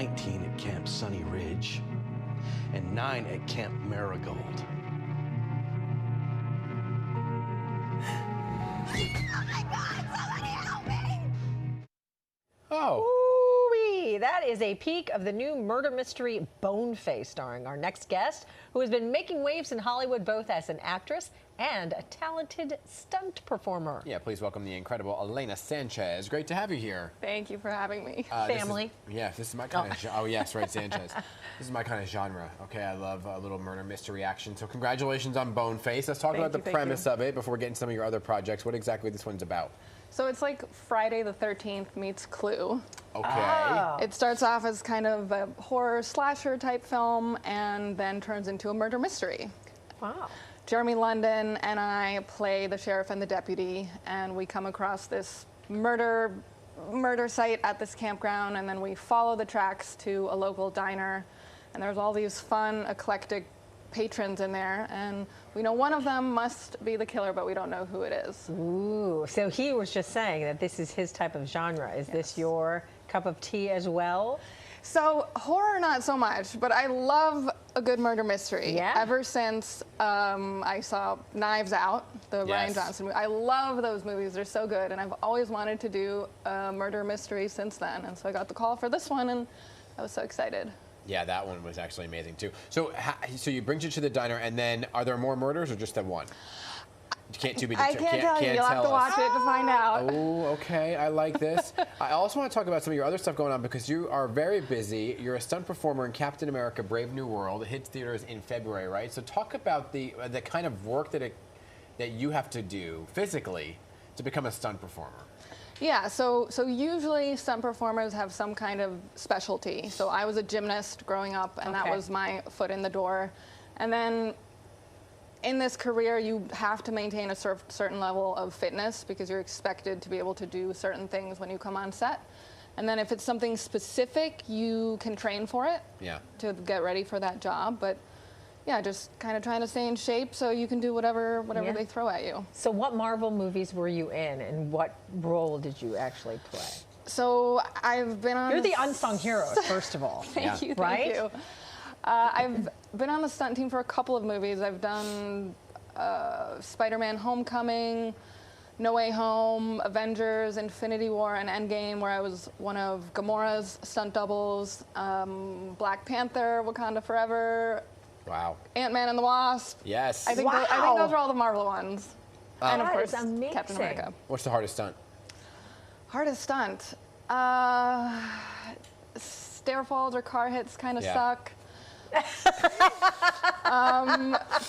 19 at Camp Sunny Ridge, and 9 at Camp Marigold. Oh my God, somebody help me! Oh. Ooh-wee. That is a peek of the new murder mystery Boneface, starring our next guest, who has been making waves in Hollywood both as an actress and a talented stunt performer. Yeah, please welcome the incredible Elena Sanchez. Great to have you here. Thank you for having me. Family. This is my kind of oh yes, right, Sanchez. This is my kind of genre. Okay, I love a little murder mystery action. So congratulations on Boneface. Let's talk about the premise of it before we get into some of your other projects. What exactly this one's about? So it's like Friday the 13th meets Clue. Okay. Oh. It starts off as kind of a horror slasher type film and then turns into a murder mystery. Wow. Jeremy London and I play the sheriff and the deputy, and we come across this murder site at this campground, and then we follow the tracks to a local diner, and there's all these fun, eclectic patrons in there, and we know one of them must be the killer, but we don't know who it is. Ooh, so he was just saying that this is his type of genre. Is this your cup of tea as well? So horror, not so much, but I love a good murder mystery. Yeah. Ever since I saw Knives Out, the Rian Johnson movie. I love those movies. They're so good, and I've always wanted to do a murder mystery since then. And so I got the call for this one, and I was so excited. Yeah, that one was actually amazing too. So, so you bring you to the diner, and then are there more murders or just that one? Can't be I can't tell you. You'll have to watch it to find out. Oh, okay. I like this. I also want to talk about some of your other stuff going on because you are very busy. You're a stunt performer in Captain America: Brave New World. It hits theaters in February, right? So talk about the kind of work that you have to do physically to become a stunt performer. Yeah, so usually stunt performers have some kind of specialty. So I was a gymnast growing up, and that was my foot in the door. And then in this career, you have to maintain a certain level of fitness because you're expected to be able to do certain things when you come on set. And then if it's something specific, you can train for it to get ready for that job. But yeah, just kind of trying to stay in shape so you can do whatever they throw at you. So what Marvel movies were you in, and what role did you actually play? So I've been on... You're the unsung hero, first of all. Thank you. I've been on the stunt team for a couple of movies. I've done Spider-Man: Homecoming, No Way Home, Avengers, Infinity War, and Endgame, where I was one of Gamora's stunt doubles, Black Panther, Wakanda Forever, wow, Ant-Man and the Wasp. Yes. I think those are all the Marvel ones. And of course, Captain America. What's the hardest stunt? Hardest stunt? Stair falls or car hits kind of suck.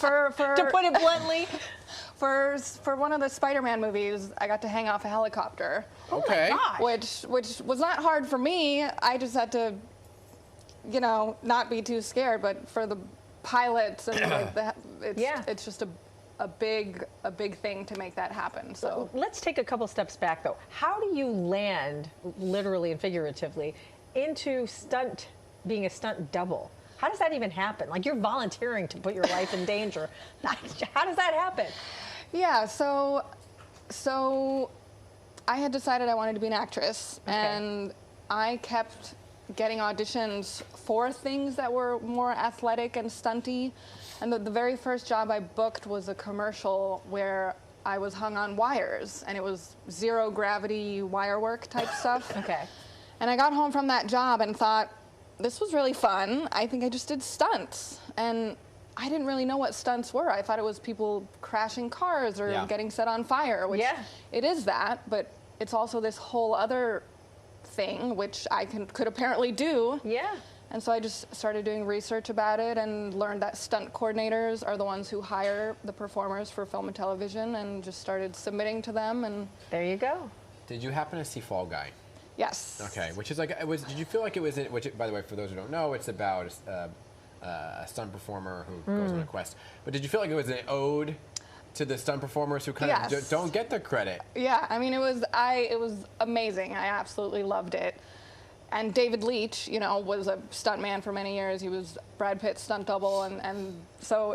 To put it bluntly, for one of the Spider-Man movies, I got to hang off a helicopter. Okay. Which was not hard for me. I just had to, not be too scared. But for the pilots and it's just a big thing to make that happen. So let's take a couple steps back though. How do you land, literally and figuratively, into being a stunt double? How does that even happen? Like, you're volunteering to put your life in danger. How does that happen? Yeah, so I had decided I wanted to be an actress, and I kept getting auditions for things that were more athletic and stunty. And the very first job I booked was a commercial where I was hung on wires, and it was zero gravity wire work type stuff. Okay. And I got home from that job and thought, this was really fun. I think I just did stunts. And I didn't really know what stunts were. I thought it was people crashing cars or getting set on fire, which it is that, but it's also this whole other thing, which I could apparently do. Yeah. And so I just started doing research about it and learned that stunt coordinators are the ones who hire the performers for film and television, and just started submitting to them. And there you go. Did you happen to see Fall Guy? Yes. Okay, which is like, did you feel like it was, which, by the way, for those who don't know, it's about a stunt performer who goes on a quest. But did you feel like it was an ode to the stunt performers who kind of don't get the credit? Yeah, I mean, it was amazing. I absolutely loved it. And David Leitch, was a stuntman for many years. He was Brad Pitt's stunt double, and so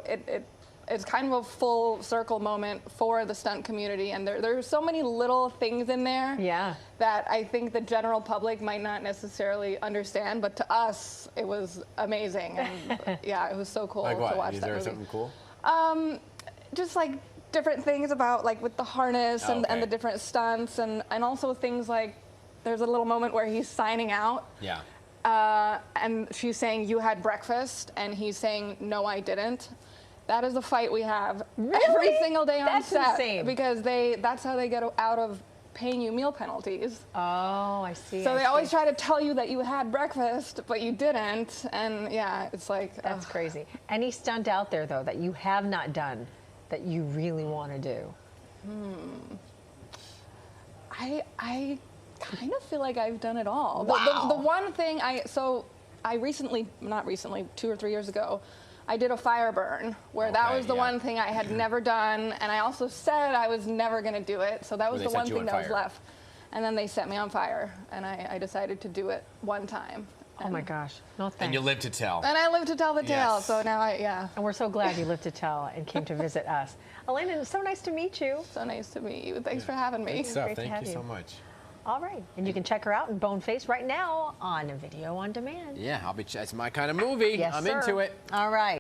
it's kind of a full circle moment for the stunt community, and there's so many little things in there that I think the general public might not necessarily understand, but to us, it was amazing. And yeah, it was so cool Like what? to watch Is that there movie. something cool? Just like different things about like with the harness and the different stunts, and also things like there's a little moment where he's signing out. Yeah. And she's saying, "You had breakfast," and he's saying, "No, I didn't." That is a fight we have every single day on set. That's insane. Because that's how they get out of paying you meal penalties. Oh, I see. So they always try to tell you that you had breakfast, but you didn't. And yeah, it's like... That's crazy. Any stunt out there, though, that you have not done that you really want to do? I kind of feel like I've done it all. Wow. The one thing I recently, not recently, 2 or 3 years ago, I did a fire burn where that was the one thing I had never done, and I also said I was never going to do it, so that was the one thing that was left. And then they set me on fire, and I decided to do it one time. Oh my gosh, no thanks. And you live to tell. And I live to tell the tale, so now And we're so glad you lived to tell and came to visit us. Elena, it's so nice to meet you. So nice to meet you. Thanks for having me. Good stuff. Great to Thank have you so you. much. All right, and you can check her out in Boneface right now on Video on Demand. Yeah, it's my kind of movie. Yes, I'm sir. into it. All right.